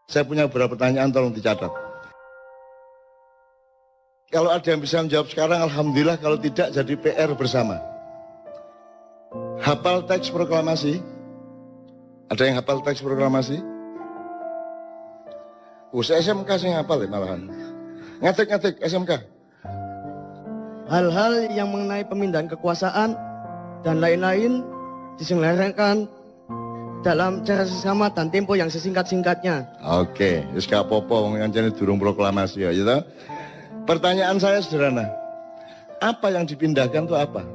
Saya punya beberapa pertanyaan, tolong dicatat. Kalau ada yang bisa menjawab sekarang, alhamdulillah. Kalau tidak, jadi PR bersama. Hafal teks proklamasi? Ada yang hafal teks proklamasi? Saya SMK sih hafal ya malahan. Ngatik SMK. Hal-hal yang mengenai pemindahan kekuasaan dan lain-lain diselenggarakan dalam cara sesama dan tempo yang sesingkat-singkatnya. Oke, wis gak apa-apa wong kancane durung proklamasi ya, gitu. Pertanyaan saya sederhana. Apa yang dipindahkan itu apa?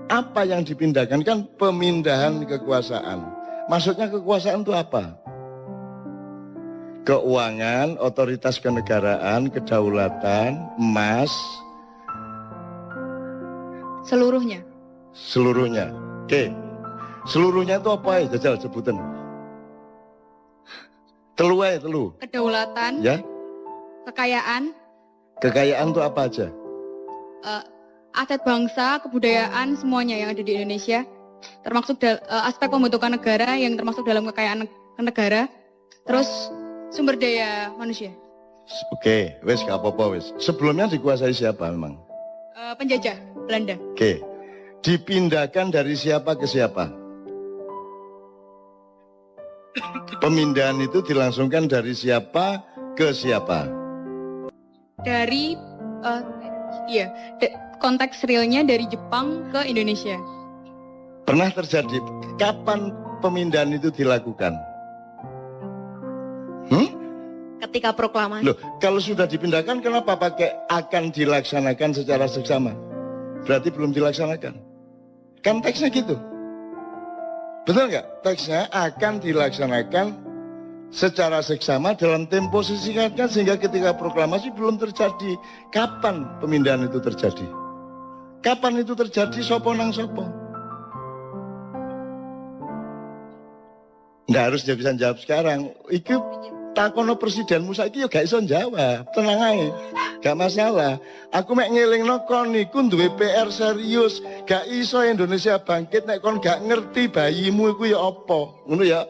Apa yang dipindahkan kan pemindahan kekuasaan. Maksudnya kekuasaan itu apa? Keuangan, otoritas kenegaraan, kedaulatan, emas, Seluruhnya. seluruhnya. Oke. Seluruhnya itu apa ya? Jajal sebutan. Telu ae, telu. Kedaulatan, Ya. kekayaan, Kekayaan itu apa aja? aset bangsa, kebudayaan, semuanya yang ada di Indonesia. Termasuk aspek pembentukan negara yang termasuk dalam kekayaan negara. Terus sumber daya manusia. Oke, wes gak apa-apa wes. Sebelumnya dikuasai siapa memang? Penjajah Belanda. Oke. Dipindahkan dari siapa ke siapa? Pemindahan itu dilangsungkan dari siapa ke siapa? Dari konteks realnya dari Jepang ke Indonesia. Pernah terjadi? Kapan pemindahan itu dilakukan? Ketika proklamasi. Loh, kalau sudah dipindahkan kenapa pakai akan dilaksanakan secara seksama? Berarti belum dilaksanakan. Kan teksnya gitu. Betul nggak? Teksnya akan dilaksanakan secara seksama dalam tempo sesingkatnya sehingga ketika proklamasi belum terjadi. Kapan pemindahan itu terjadi? Kapan itu terjadi? Sopo nang sopo? Nggak harus dia bisa jawab sekarang. Itu takono presidenmu saiki yo gak iso jawab. Tenang aja. Gak masalah. Aku mek ngelingno kon niku duwe PR serius. Gak iso Indonesia bangkit nek kon gak ngerti bayimu iku ya apa. Ngono ya.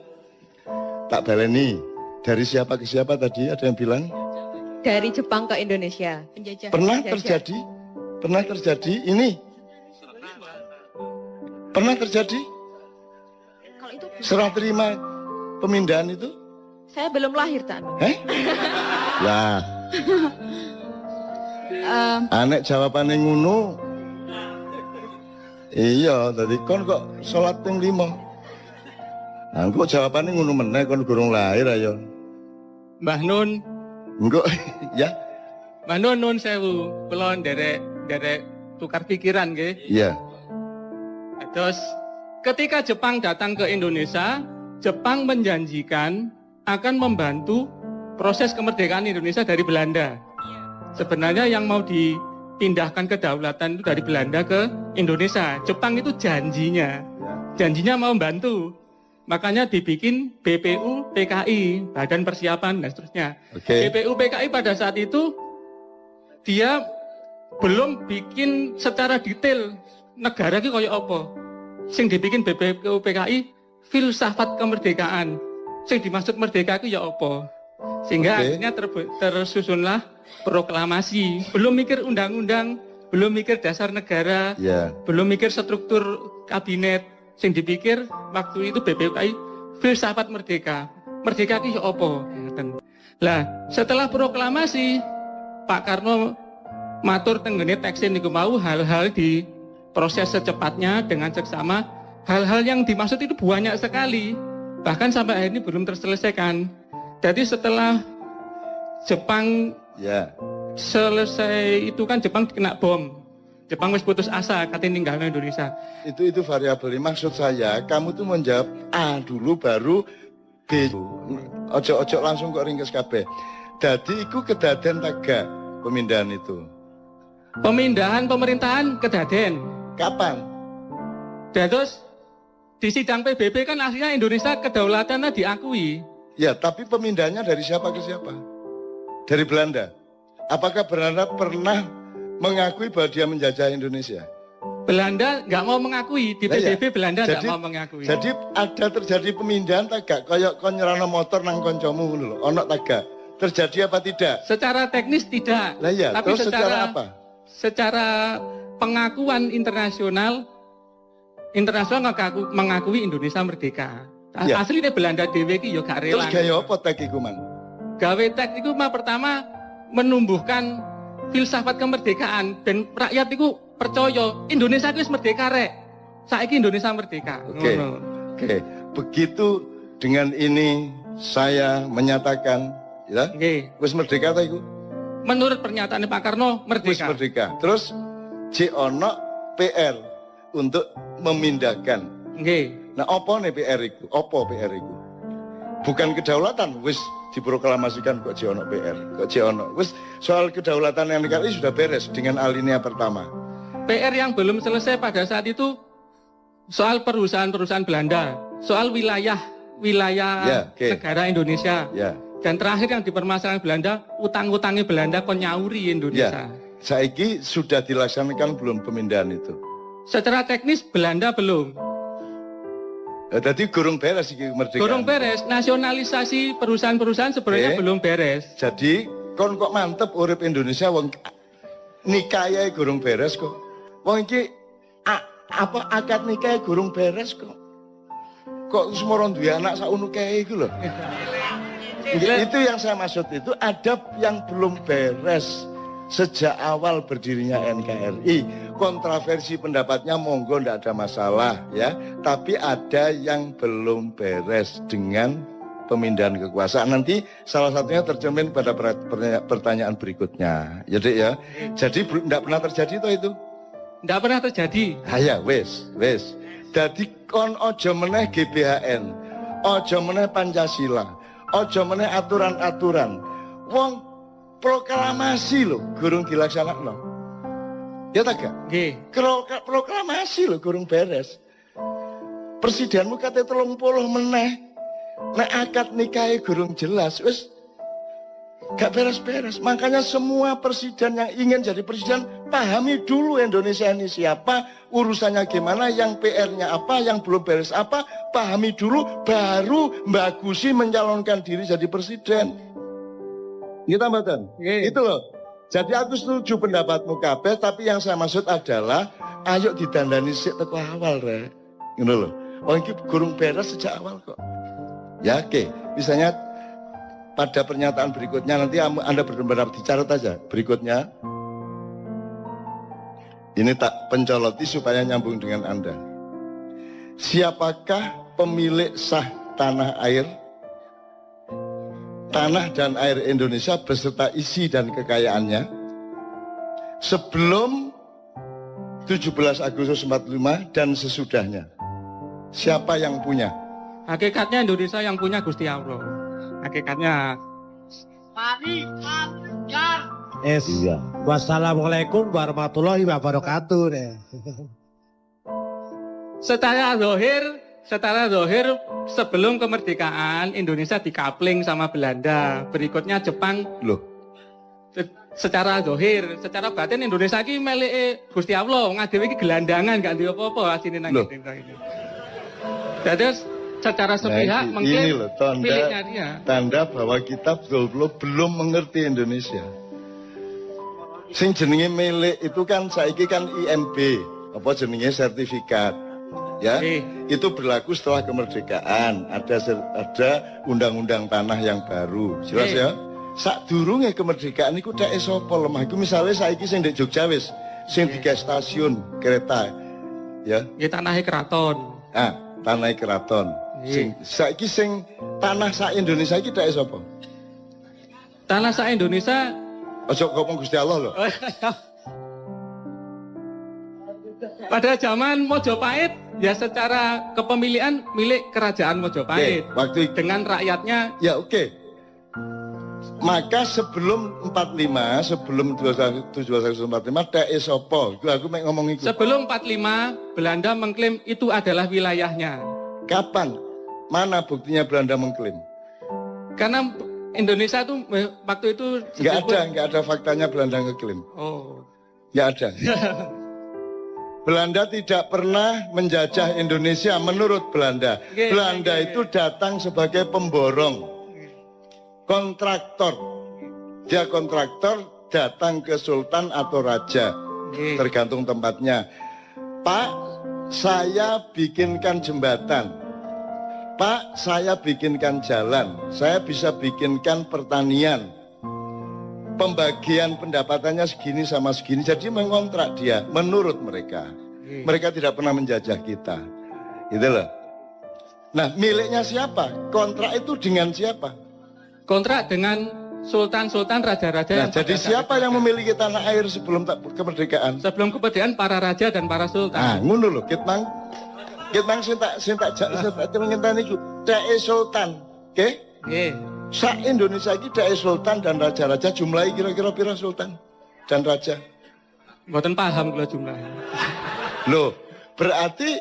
Tak baleni. Dari siapa ke siapa tadi ada yang bilang? Dari Jepang ke Indonesia. Penjajah. Pernah terjadi? Pernah terjadi ini? Pernah terjadi? Kalau itu Serah terima pemindahan itu? saya belum lahir, Tan. Lah, anek jawabannya ngono. Iya, tadi kon kok sholat ping 5. Nah, kok jawabannya ngono meneh kon gurung lahir ayo. Mbah Nun, Engko ya. Mbah Nun nun sewu, kula derek tukar pikiran nggih. Iya. Terus ketika Jepang datang ke Indonesia, Jepang menjanjikan akan membantu proses kemerdekaan Indonesia dari Belanda. Sebenarnya yang mau dipindahkan kedaulatan itu dari Belanda ke Indonesia. Jepang itu janjinya mau membantu. Makanya dibikin BPU PKI, Badan Persiapan dan seterusnya. Oke. BPU PKI pada saat itu dia belum bikin secara detail negara ki koyo apa. Sing dibikin BPU PKI filsafat kemerdekaan. Sing dimaksud merdeka itu ya apa? Sehingga akhirnya tersusunlah proklamasi. Belum mikir undang-undang, belum mikir dasar negara, belum mikir struktur kabinet. Sing dipikir waktu itu BPUKI filsafat merdeka. Merdeka itu ya apa? Lah, setelah proklamasi Pak Karno matur tenggene teksin niku mau hal-hal di proses secepatnya dengan seksama. Hal-hal yang dimaksud itu banyak sekali. Bahkan sampai hari ini belum terselesaikan. Jadi setelah Jepang selesai itu kan Jepang kena bom. Jepang wis putus asa katanya ninggalin Indonesia. Itu variabel. Maksud saya kamu tuh menjawab A dulu baru B. Ojo langsung kok ringkes kabeh. Jadi iku kedaden taga pemindahan itu. Pemindahan pemerintahan kedaden. Kapan? Terus di sidang PBB kan aslinya Indonesia kedaulatannya diakui. Ya, tapi pemindahannya dari siapa ke siapa? Dari Belanda. Apakah Belanda pernah mengakui bahwa dia menjajah Indonesia? Belanda nggak mau mengakui, di Lah ya. PBB Belanda nggak Jadi- mau mengakui. Jadi ada terjadi pemindahan tak gak? Kayak kon nyerana motor nang koncomu ngono lho. Ono tak gak? Terjadi apa tidak? Secara teknis tidak, Lah ya, tapi terus secara apa? Secara pengakuan internasional mengakui Indonesia merdeka. Ya. Aslinya Belanda dhewe iki yo gak Terus rela. gaya apa tek iku man? Gawe tek iku pertama menumbuhkan filsafat kemerdekaan dan rakyat itu percaya Indonesia itu wis merdeka rek. Saiki Indonesia merdeka. Oke. Ngono. Oke, begitu dengan ini saya menyatakan ya, Nggih. wis merdeka ta iku? Menurut pernyataan Pak Karno Wis merdeka. merdeka. Terus ono PR untuk memindahkan. Nggih. Nah, apa nih PR itu? Apa PR itu? Bukan kedaulatan, wis diproklamasikan kok ono PR, kok ono. Wis soal kedaulatan yang NKRI sudah beres dengan alinea pertama. PR yang belum selesai pada saat itu soal perusahaan-perusahaan Belanda, soal wilayah Ya, oke. negara Indonesia. Ya, Dan terakhir yang dipermasalahkan Belanda, utang-utangnya Belanda kok nyauri Indonesia. ya. Saiki sudah dilaksanakan belum pemindahan itu? Secara teknis Belanda belum. Jadi gurung beres iki kemerdekaan. Gorong beres, nasionalisasi perusahaan-perusahaan sebenarnya Oke. belum beres. Jadi kon kok mantep urip Indonesia wong nikah gurung beres kok. Wong iki apa akad nikah gurung beres kok. Kok semua duwe anak sauno kae iku lho. Itu yang saya maksud itu ada yang belum beres sejak awal berdirinya NKRI. Kontroversi pendapatnya monggo ndak ada masalah ya, tapi ada yang belum beres dengan pemindahan kekuasaan. Nanti salah satunya tercermin pada pertanyaan berikutnya. Jadi ya, jadi ndak pernah terjadi toh itu. Tidak pernah terjadi. Ya wes. Jadi kon ojo meneh GBHN, ojo meneh Pancasila, ojo meneh aturan-aturan. Wong proklamasi lho, gurung dilaksanakno. Ya tak gak? Nggih. Proklamasi lho gurung beres. Presidenmu kate 30 meneh. Nek akad nikahe gurung jelas, wis gak beres-beres. Makanya semua presiden yang ingin jadi presiden pahami dulu Indonesia ini siapa, urusannya gimana, yang PR-nya apa, yang belum beres apa, pahami dulu baru bagusi mencalonkan diri jadi presiden. Gitu mboten? Nggih. Itu loh. Jadi aku setuju pendapatmu kabeh, tapi yang saya maksud adalah ayo didandani sik teko awal rek. Ngono lho. Wong iki gurung beres sejak awal kok. Ya oke, misalnya pada pernyataan berikutnya nanti Anda benar-benar dicatat aja. Berikutnya ini tak pencoloti supaya nyambung dengan Anda. Siapakah pemilik sah tanah air? Tanah dan air Indonesia beserta isi dan kekayaannya sebelum 17 Agustus 45 dan sesudahnya. Siapa yang punya? Hakikatnya Indonesia yang punya Gusti Allah. Hakikatnya. Es. Wassalamualaikum warahmatullahi wabarakatuh. Secara zahir sebelum kemerdekaan Indonesia dikapling sama Belanda. Berikutnya Jepang. Loh, Secara zahir, secara batin Indonesia iki melike Gusti Allah, ngadewe iki gelandangan gak duwe apa-apa asine nang Loh. kene ini. Jadi secara sepihak nah, ini mengklaim loh miliknya dia. tanda bahwa kita betul-betul belum mengerti Indonesia. Sing jenenge milik itu kan saiki kan IMB, apa jenenge sertifikat. Ya, itu berlaku setelah kemerdekaan. Ada undang-undang tanah yang baru. Jelas ya? Sadurunge kemerdekaan iku dake sapa lemah iku misale saiki sing ndek Jogja wis sing digawe stasiun kereta. Ya. Ya tanahnya keraton. Ah, tanah keraton. Saiki sing tanah sak Indonesia iki dake sapa? Tanah sak Indonesia. Ojo ngomong Gusti Allah loh. Pada zaman Mojopahit ya secara kepemilikan milik kerajaan Mojopahit. Oke, waktu itu. Dengan rakyatnya. Ya oke. Maka sebelum 45, sebelum 1745 dake sapa? Aku mek ngomong iku. Sebelum 45 Belanda mengklaim itu adalah wilayahnya. Kapan? Mana buktinya Belanda mengklaim? Karena Indonesia itu waktu itu Enggak ada faktanya Belanda ngeklaim. Oh. Enggak ada. Belanda tidak pernah menjajah Indonesia menurut Belanda. Belanda itu datang sebagai pemborong, kontraktor. Dia kontraktor datang ke sultan atau raja, tergantung tempatnya. Pak, saya bikinkan jembatan. Pak, saya bikinkan jalan. Saya bisa bikinkan pertanian. Pembagian pendapatannya segini sama segini. Jadi mengontrak dia menurut mereka. Mereka tidak pernah menjajah kita. Gitu loh. Nah, miliknya siapa? Kontrak itu dengan siapa? Kontrak dengan sultan-sultan, raja-raja. Nah, jadi siapa yang memiliki tanah air sebelum kemerdekaan? Sebelum kemerdekaan para raja dan para sultan. Nah, ngono lho, kitmang sintak ngenteni iku dheke sultan. Oke? Nggih. Sak Indonesia iki dheke sultan dan raja-raja, jumlahnya kira-kira pira sultan dan raja? Mboten paham kula jumlahnya. Loh, berarti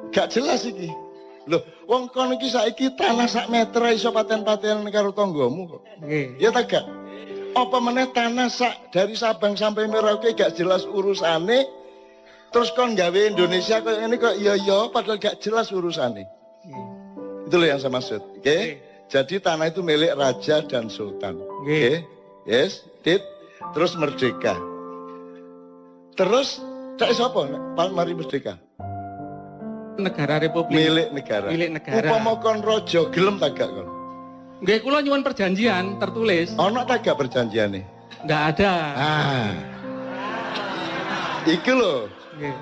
gak jelas iki. Loh, wong kon iki saiki tanah sak meter iso paten-paten karo tanggamu kok. Nggih. Ya ta gak? Apa meneh tanah sak dari Sabang sampai Merauke gak jelas urusane. Terus kon gawe Indonesia kok ini kok iya padahal gak jelas urusane. Itu loh yang saya maksud. Oke? Jadi tanah itu milik raja dan sultan. Oke? Yes, terus merdeka. Terus tak sapa mari merdeka? Negara Republik. Milik negara. Milik negara. Upama kon raja gelem tak gak kon? Nggih, kula nyuwun perjanjian tertulis. Ana tak gak perjanjiane? Nggak ada. Ah. Iki lho. Nggih.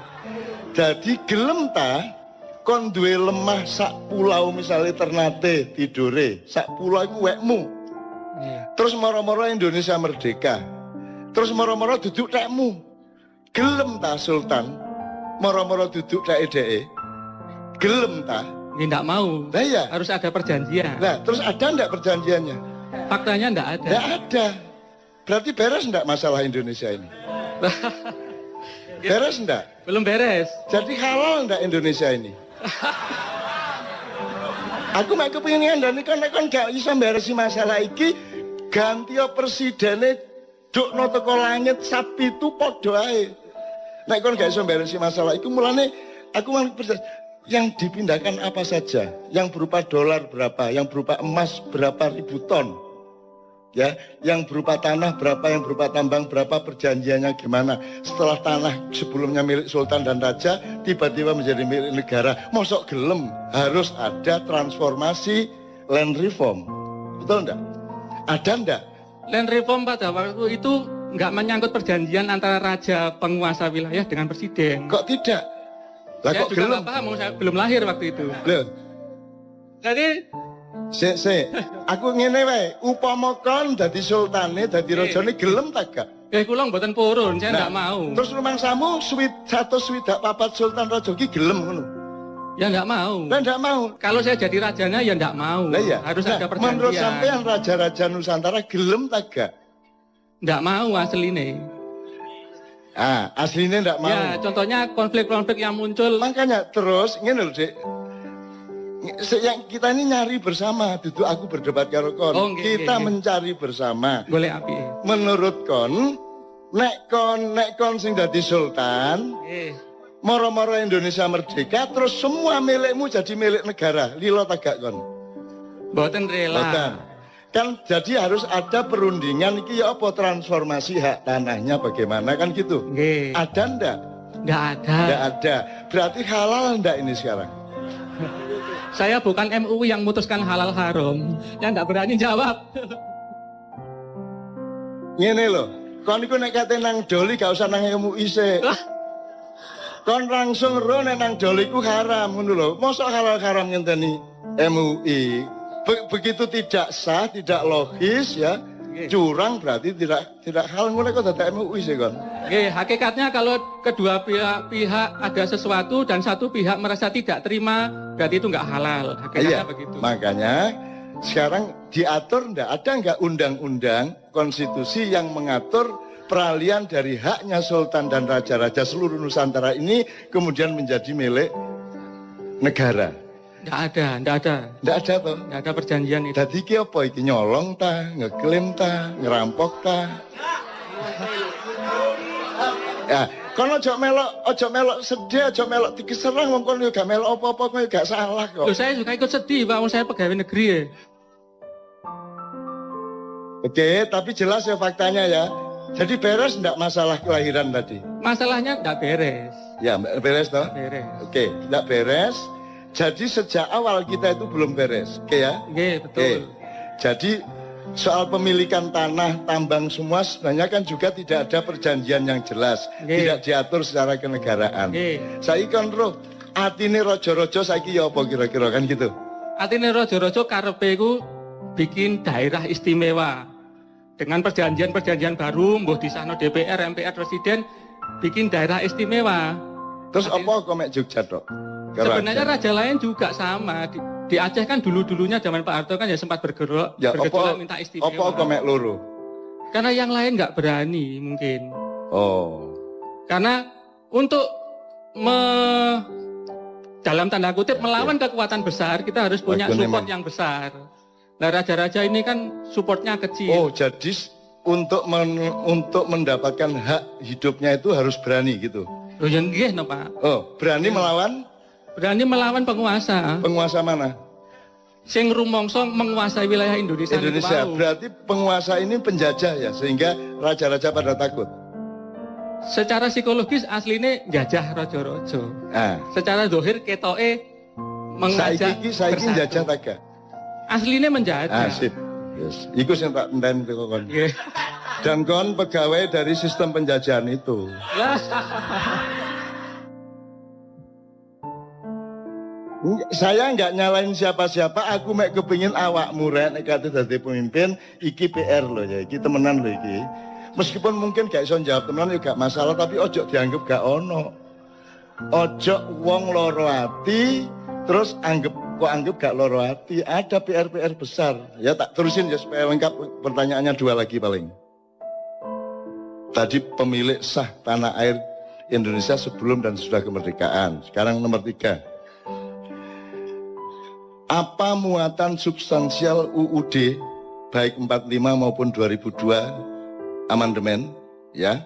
Jadi gelem ta kon duwe lemah sak pulau misalnya Ternate tidure, sak pulau iku wekmu. Nggih. Terus moro-moro Indonesia merdeka. Terus moro-moro duduk tekmu. Gelem ta sultan? Moro-moro duduk dheke. Gelem ta? Nggih, nggak mau. Nah ya. Harus ada perjanjian. Nah, terus ada ndak perjanjiannya? Faktanya nggak ada. Nggak ada. Berarti beres ndak masalah Indonesia ini? Beres ndak? Belum beres. Jadi halal ndak Indonesia ini? Aku mek kepengin ngandani kon gak iso mberesi masalah iki, ganti presidene dukno teko langit sapi itu padha ae. Nek kon gak iso mberesi masalah iku mulane aku yang dipindahkan apa saja, yang berupa dolar berapa, yang berupa emas berapa ribu ton. Ya, yang berupa tanah berapa, yang berupa tambang berapa, perjanjiannya gimana. Setelah tanah sebelumnya milik sultan dan raja tiba-tiba menjadi milik negara, mosok gelem harus ada transformasi land reform. Betul enggak? Ada enggak? Land reform pada waktu itu nggak menyangkut perjanjian antara raja penguasa wilayah dengan presiden. Kok tidak? Lah Saya kok juga gelem? nggak paham, saya belum lahir waktu itu. Loh, Jadi aku ngene wae, upama kon dadi sultane, dadi rajane gelem tak gak? kula mboten purun, saya nggak mau. Terus rumangsamu 164 sultan raja ki gelem ngono. Ya nggak mau. Lah ndak mau. Kalau saya jadi rajanya ya nggak mau. Lah iya. Harus Nah, ada perjanjian. menurut sampean raja-raja Nusantara gelem tak gak? Nggak mau aslinya. Ah, aslinya ndak mau. Ya, contohnya konflik-konflik yang muncul. Makanya terus ngene lho, Dik. Yang kita ini nyari bersama, duduk aku berdebat karo kon. Oh, nggih, Kita nggih. mencari bersama. Golek api. Menurut kon, nek kon sing dadi sultan, moro-moro Indonesia merdeka, terus semua milikmu jadi milik negara. Lilo tagak kon. Mboten rela. Boten. Kan jadi harus ada perundingan iki ya apa transformasi hak tanahnya bagaimana kan gitu. Nggih. Ada ndak? Nggak ada. Ndak ada. Berarti halal ndak ini sekarang? Saya bukan MUI yang memutuskan halal haram. Yang nggak berani jawab. Ngene lho, kon iku nek kate nang doli gak usah nang MUI sik. Kon langsung ro nek nang doli ku haram ngono lho. Mosok halal haram ngenteni MUI. Begitu tidak sah, tidak logis ya. Curang berarti tidak halal ngono kok dadi MUI sik kon. Nggih, hakikatnya kalau kedua pihak ada sesuatu dan satu pihak merasa tidak terima, berarti itu nggak halal. Hakikatnya begitu. Makanya sekarang diatur ada nggak undang-undang konstitusi yang mengatur peralihan dari haknya sultan dan raja-raja seluruh Nusantara ini kemudian menjadi milik negara? Nggak ada. Nggak ada toh? Nggak ada perjanjian itu. Dadi iki apa iki nyolong ta, ngeklaim ta, ngerampok ta? Ya, Kono ojo melok sedih, ojo melok diserang wong kono yo gak melok apa-apa, kowe gak salah kok. Loh, saya juga ikut sedih, Pak, wong saya pegawai negeri ya. Oke, tapi jelas ya faktanya ya. Jadi beres enggak masalah kelahiran tadi? Masalahnya enggak beres. Ya, beres toh? Beres. Oke, enggak beres. Jadi sejak awal kita itu belum beres. Oke ya? Oke, betul. Jadi soal pemilikan tanah, tambang semua sebenarnya kan juga tidak ada perjanjian yang jelas. Tidak diatur secara kenegaraan. Saya kan roh, atine rojo-rojo saiki ya apa kira-kira kan gitu? Atine rojo-rojo karepe ku bikin daerah istimewa. Dengan perjanjian-perjanjian baru, mbuh disahno DPR, MPR, Presiden, bikin daerah istimewa. Terus apa kok mek Jogja tok? Sebenarnya raja lain juga sama. Di Aceh kan dulu-dulunya zaman Pak Harto kan ya sempat bergejolak minta istimewa. Apa kok mek loro? Karena yang lain nggak berani mungkin. Oh. Karena untuk dalam tanda kutip melawan kekuatan besar, kita harus punya support yang besar. Nah, raja-raja ini kan supportnya kecil. Oh, jadi untuk mendapatkan hak hidupnya itu harus berani gitu. Oh, yang nggih no, Pak. Oh, berani melawan? Berani melawan penguasa. Penguasa mana? Sing rumangsa menguasai wilayah Indonesia. Berarti penguasa ini penjajah ya, sehingga raja-raja pada takut. Secara psikologis aslinya jajah rojo-rojo. Nah. Secara dohir ketoke mengajak saiki jajah taga. Aslinya menjajah. Sip. Yes. Iku sing tak enten kok kon. Dan kon pegawai dari sistem penjajahan itu. Saya nggak nyalain siapa-siapa, aku mek kepingin awakmu rek nek kate dadi pemimpin, iki PR loh ya, iki temenan loh iki. Meskipun mungkin gak iso jawab temenan ya gak masalah, tapi ojo dianggap gak ono. Ojo wong loro ati terus anggap gak loro ati, ada PR-PR besar. Ya tak terusin ya supaya lengkap, pertanyaannya 2 lagi paling. Tadi pemilik sah tanah air Indonesia sebelum dan sesudah kemerdekaan. Sekarang nomor 3. Apa muatan substansial UUD baik 45 maupun 2002 amandemen ya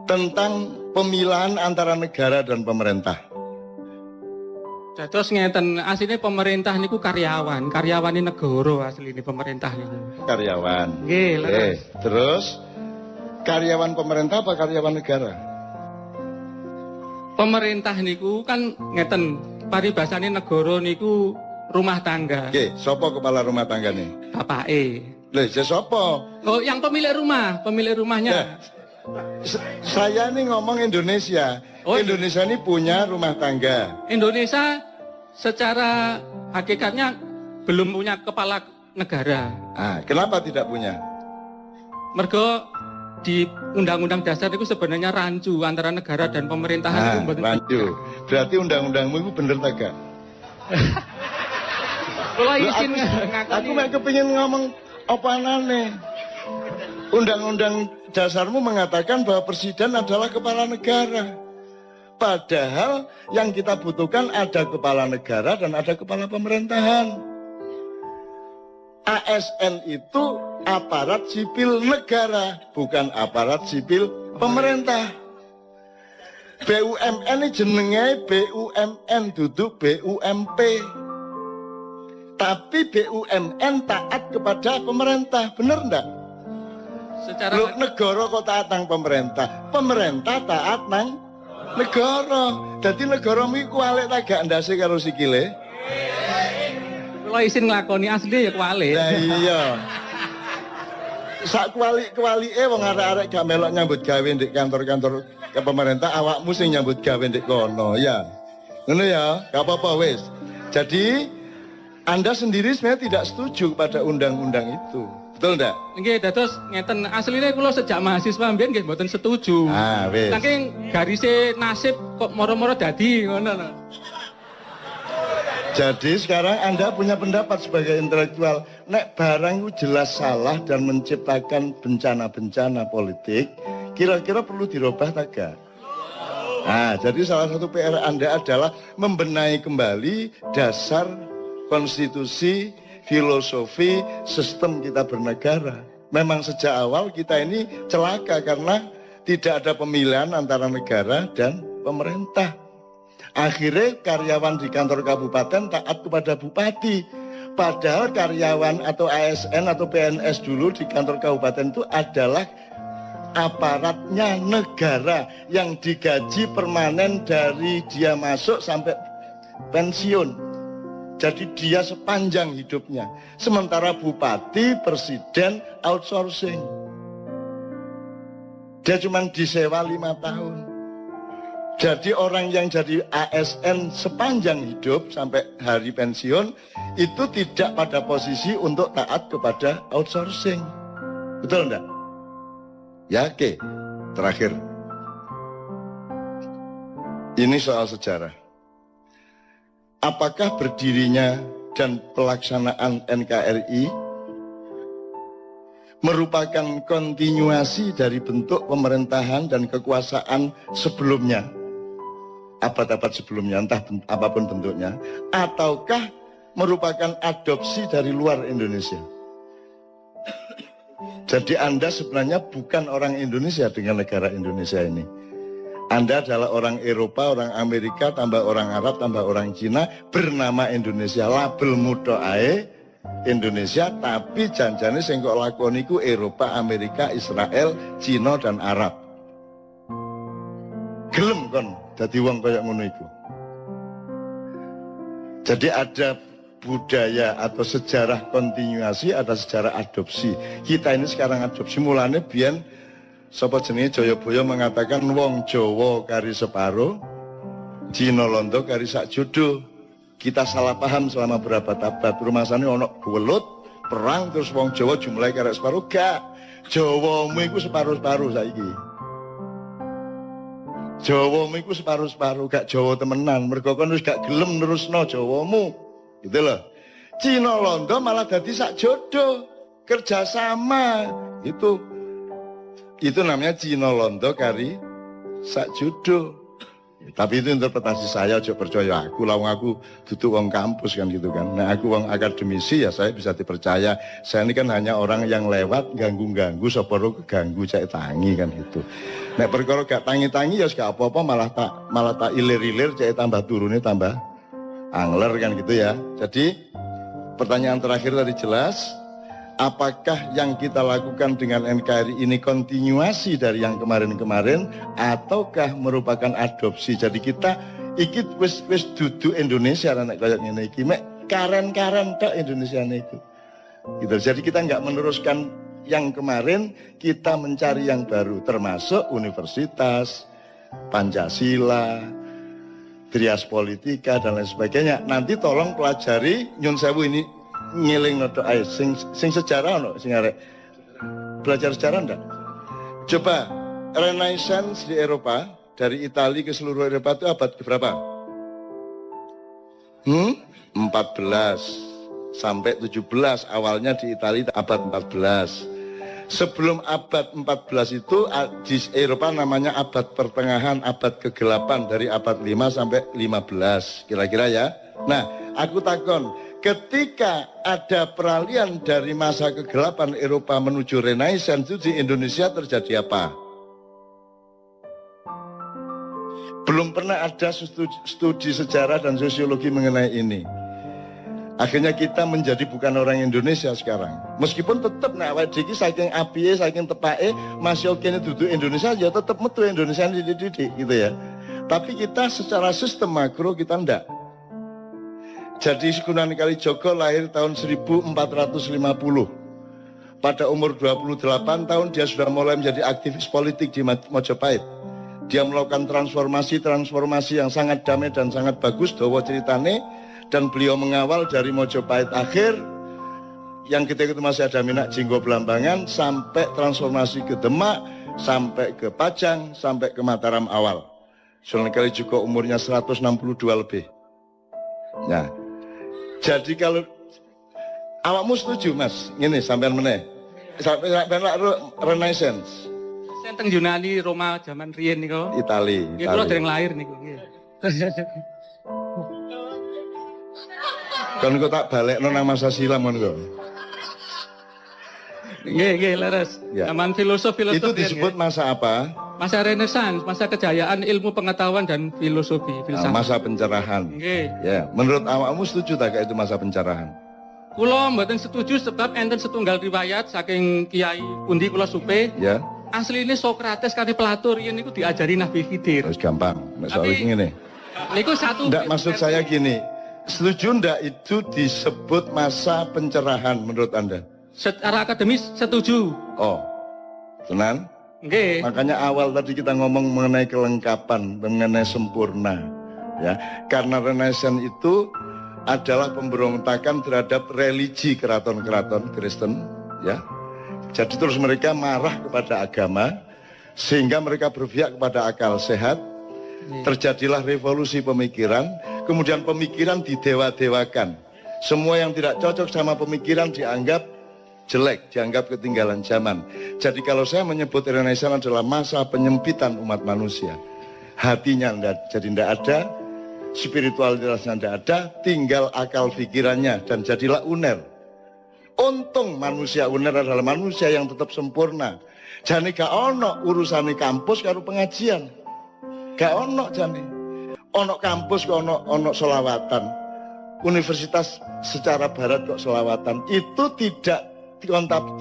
tentang pemilahan antara negara dan pemerintah? Terus ngeten, aslinya pemerintah niku karyawan ini negara aslinya pemerintah niku. Karyawan. Nggih, terus karyawan pemerintah apa karyawan negara? Pemerintah niku kan ngeten, paribasane negara niku rumah tangga. Oke, sopo kepala rumah tangga nih? Bapake. Loh, sopo? Oh, yang pemilik rumahnya. Ya. Saya nih ngomong Indonesia. Oh, Indonesia ini punya rumah tangga. Indonesia secara hakikatnya belum punya kepala negara. Kenapa tidak punya? Mergo di Undang-Undang Dasar itu sebenarnya rancu antara negara dan pemerintahan. Rancu. Berarti undang-undangmu itu bener tak gak? Aku mek kepingin ngomong apa anane. Undang-undang dasarmu mengatakan bahwa presiden adalah kepala negara. Padahal yang kita butuhkan ada kepala negara dan ada kepala pemerintahan. ASN itu aparat sipil negara, bukan aparat sipil pemerintah. BUMN ini jenenge BUMN duduk BUMP. Tapi BUMN taat kepada pemerintah, bener enggak? Secara negara kok taat nang pemerintah, pemerintah taat nang negara. Jadi negara mi kualik tak gak ndase karo sikile. Kula isin nglakoni asli ya kualik. Lah iya. Sak kualik-kualike wong arek-arek gak melok nyambut gawe ndek kantor-kantor ke pemerintah, awakmu sing nyambut gawe ndek kono ya. Ngono ya, gak apa-apa wis. Jadi Anda sendiri sebenarnya tidak setuju pada undang-undang itu. Betul enggak? Nggih, dados ngeten, asline kula sejak mahasiswa mbiyen nggih mboten setuju. Wis. Saking garise nasib kok moro-moro dadi ngono lho. Jadi sekarang Anda punya pendapat sebagai intelektual, nek barang itu jelas salah dan menciptakan bencana-bencana politik, kira-kira perlu dirubah tak gak? Jadi salah satu PR Anda adalah membenahi kembali dasar konstitusi, filosofi, sistem kita bernegara. Memang sejak awal kita ini celaka karena Tidak ada pemilihan antara negara dan pemerintah. Akhirnya karyawan di kantor kabupaten taat kepada bupati. Padahal karyawan atau ASN atau PNS dulu di kantor kabupaten itu adalah aparatnya negara yang digaji permanen dari dia masuk sampai pensiun. Jadi dia sepanjang hidupnya. Sementara bupati, presiden outsourcing. Dia cuma disewa 5 tahun. Jadi orang yang jadi ASN sepanjang hidup sampai hari pensiun itu tidak pada posisi untuk taat kepada outsourcing. Betul enggak? Ya, oke. Terakhir. Ini soal sejarah. Apakah berdirinya dan pelaksanaan NKRI merupakan kontinuasi dari bentuk pemerintahan dan kekuasaan sebelumnya, abad-abad sebelumnya, entah apapun bentuknya, ataukah merupakan adopsi dari luar Indonesia? Jadi Anda sebenarnya bukan orang Indonesia dengan negara Indonesia ini. Anda adalah orang Eropa, orang Amerika, tambah orang Arab, tambah orang Cina, bernama Indonesia, label mudoae Indonesia, tapi janjane sing kok lakoni ku Eropa, Amerika, Israel, Cina dan Arab. Gelem kon dadi wong kaya ngono iku. Jadi ada budaya atau sejarah kontinuasi, ada sejarah adopsi. Kita ini sekarang adopsi, mulane biyen sapa jenenge Jayabaya mengatakan wong Jawa kari separo, Cina Londo kari sak jodoh. Kita salah paham selama berapa abad. Rumasane ono gewelut, perang terus wong Jawa jumlahe karek separo, gak. Jawamu iku separo-separo saiki. Jawamu iku separo-separo, gak Jawa temenan. Mergo kon wis gak gelem nerusno Jawamu. Gitu loh. Cina Londo malah dadi sak jodoh, kerjasama. Itu namanya Cina Londo kari sak jodoh. Tapi itu interpretasi saya, aja percaya aku. Lawang aku duduk wong kampus kan gitu kan. Nah aku wong akademisi ya saya bisa dipercaya. Saya ini kan hanya orang yang lewat ganggu-ganggu, soporo keganggu cek tangi kan gitu. Nek perkara gak tangi-tangi ya gak apa-apa, malah tak ilir-ilir cek tambah turunnya tambah angler kan gitu ya. Jadi pertanyaan terakhir tadi jelas. Apakah yang kita lakukan dengan NKRI ini kontinuasi dari yang kemarin-kemarin ataukah merupakan adopsi? Jadi kita ikut wis dudu Indonesia nek kaya ngene iki mek karen-karen tok Indonesia itu. Gitu. Jadi kita nggak meneruskan yang kemarin, kita mencari yang baru termasuk universitas, Pancasila, Trias Politika dan lain sebagainya. Nanti tolong pelajari nyun sewu ini ngiling noto ae sing sejarah ono sing arek belajar sejarah ndak? Coba Renaissance di Eropa dari Italia ke seluruh Eropa itu abad berapa? 14 sampai 17 awalnya di Italia abad 14. Sebelum abad 14 itu di Eropa namanya abad pertengahan, abad kegelapan dari abad 5 sampai 15 kira-kira ya. Nah, aku takon, ketika ada peralihan dari masa kegelapan Eropa menuju Renaissance itu di Indonesia terjadi apa? Belum pernah ada studi sejarah dan sosiologi mengenai ini. Akhirnya kita menjadi bukan orang Indonesia sekarang. Meskipun tetap nek awake dhewe saking apiye, saking tepake masih oke duduk Indonesia ya tetap metu Indonesia dididik gitu ya. Tapi kita secara sistem makro kita ndak. Jadi Sunan Kalijaga lahir tahun 1450. Pada umur 28 tahun dia sudah mulai menjadi aktivis politik di Mojopahit. Dia melakukan transformasi yang sangat damai dan sangat bagus, dawa ceritane, dan beliau mengawal dari Mojopahit akhir yang ketika itu masih ada Minak Jinggo Belambangan sampai transformasi ke Demak, sampai ke Pajang, sampai ke Mataram awal. Sunan Kalijaga umurnya 162 lebih. Nah, jadi kalau awakmu setuju Mas, ini sampean meneh. Sampai Renaissance. Senteng Yunani, Roma zaman riyen niku. Itali. Nggih kula dereng lahir niku nggih. Kan kok tak balekno nang masa silam kon kok. Nggih, leres. Ya. Zaman filosof. Itu disebut masa apa? Masa Renaissance, masa kejayaan ilmu pengetahuan dan filosofi, filsafat. Masa pencerahan. Nggih. Ya, menurut awakmu setuju tak itu masa pencerahan? Kula mboten setuju sebab enten setunggal riwayat saking Kiai pundi kula supe. Ya, Asline Sokrates kali Plato riyen niku diajari Nabi Khidir. terus gampang. Nek soal Tapi- ngene. Niku satu. Ndak, maksud saya gini. Setuju ndak itu disebut masa pencerahan menurut Anda? Secara akademis setuju. Oh, tenan? Nggih. Makanya awal tadi kita ngomong mengenai kelengkapan, mengenai sempurna. Ya, karena Renaissance itu adalah pemberontakan terhadap religi keraton-keraton Kristen, ya. Jadi terus mereka marah kepada agama sehingga mereka berpihak kepada akal sehat. Terjadilah revolusi pemikiran, kemudian pemikiran didewa-dewakan. Semua yang tidak cocok sama pemikiran dianggap jelek, dianggap ketinggalan zaman. Jadi kalau saya menyebut Renaissance adalah masa penyempitan umat manusia. Hatinya jadi tidak ada, spiritualitasnya tidak ada, tinggal akal pikirannya dan jadilah uner. Untung manusia uner adalah manusia yang tetap sempurna. Jadi gak ono urusane kampus karo pengajian. Gak ono jane. Ono kampus kok ono selawatan. Universitas secara barat kok selawatan. Itu tidak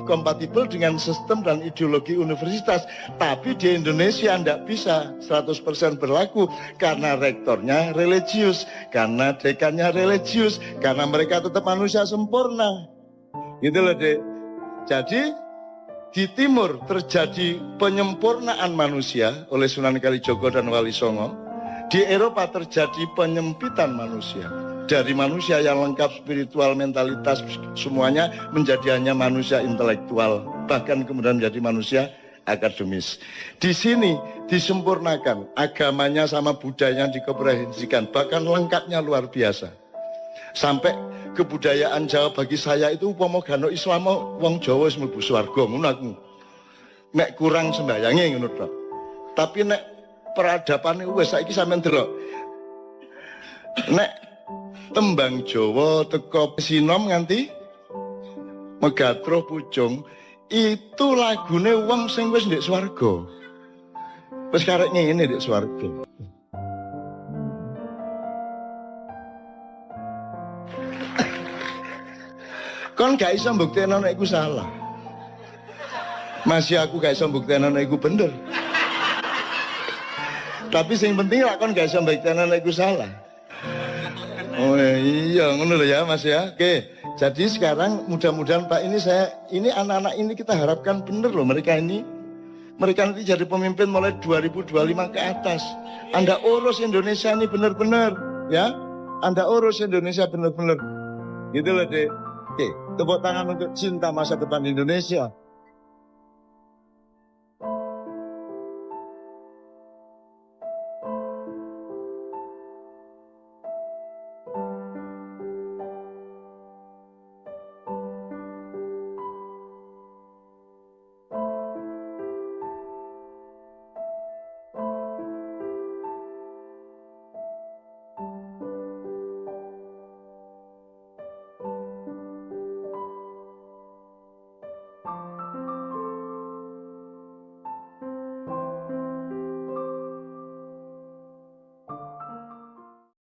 kompatibel dengan sistem dan ideologi universitas. Tapi di Indonesia tidak bisa 100% berlaku karena rektornya religius, karena dekannya religius, karena mereka tetap manusia sempurna. Gitu loh, Dek. Jadi di timur terjadi penyempurnaan manusia oleh Sunan Kalijogo dan Wali Songo. Di Eropa terjadi penyempitan manusia. Dari manusia yang lengkap spiritual, mentalitas, semuanya menjadi hanya manusia intelektual. Bahkan kemudian menjadi manusia akademis. Di sini disempurnakan. Agamanya sama budayanya dikomprensikan. Bahkan lengkapnya luar biasa. Sampai kebudayaan Jawa bagi saya itu upama gano Islam wong Jawa wis mlebu swarga ngono aku. Nek kurang sembayange ngono tok. Tapi nek peradapane wis saiki sampean delok. Nek tembang Jawa teko sinom nganti Megatro Pucung itu lagune wong sing wis ndek swarga. Wis karek ngene ndek swarga. Kon gak iso mbuktekno nek iku salah. Masih aku gak iso mbuktekno nek iku bener. Tapi sing penting lah kon gak iso mbuktekno nek iku salah. Oh iya, ngono lho ya Mas ya. Oke. Jadi sekarang mudah-mudahan Pak ini anak-anak ini kita harapkan bener loh mereka ini. Mereka nanti jadi pemimpin mulai 2025 ke atas. Anda urus Indonesia ini bener-bener ya. Anda urus Indonesia bener-bener. Gitu loh, Dek. Oke, tepuk tangan untuk cinta masa depan Indonesia.